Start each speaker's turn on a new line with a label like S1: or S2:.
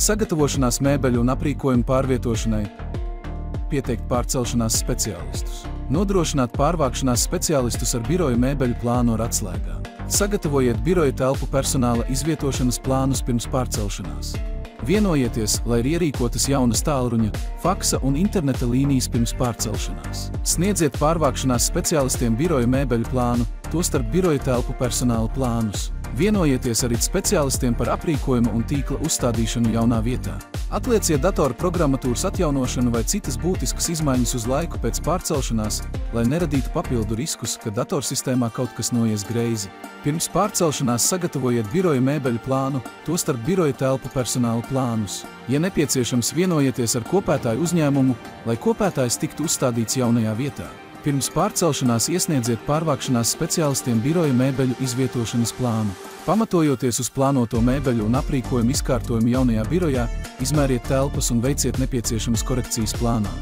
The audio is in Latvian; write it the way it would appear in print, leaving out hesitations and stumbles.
S1: Sagatavošanās mēbeļu un aprīkojumu pārvietošanai. Pieteikt pārcelšanās speciālistus. Nodrošināt pārvākšanās speciālistus ar biroja mēbeļu plānu ar atslēgām. Sagatavojiet biroja telpu personāla izvietošanas plānus pirms pārcelšanās. Vienojieties, lai ir ierīkotas jaunas tālruņa, faksa un interneta līnijas pirms pārcelšanās. Sniedziet pārvākšanās speciālistiem biroja mēbeļu plānu, tostarp biroja telpu personāla plānus. Vienojieties ar IT speciālistiem par aprīkojuma un tīkla uzstādīšanu jaunā vietā. Atlieciet datora programmatūras atjaunošanu vai citas būtiskas izmaiņas uz laiku pēc pārcelšanās, lai neradītu papildu riskus, ka datorsistēmā kaut kas noies greizi. Pirms pārcelšanās sagatavojiet biroja mēbeļu plānu, tostarp biroja telpu personāla plānus. Ja nepieciešams, vienojieties ar kopētāju uzņēmumu, lai kopētājs tiktu uzstādīts jaunajā vietā. Pirms pārcelšanās iesniedziet pārvākšanās speciālistiem biroja mēbeļu izvietošanas plānu. Pamatojoties uz plānoto mēbeļu un aprīkojumu izkārtojumu jaunajā birojā, izmēriet telpas un veiciet nepieciešamas korekcijas plānā.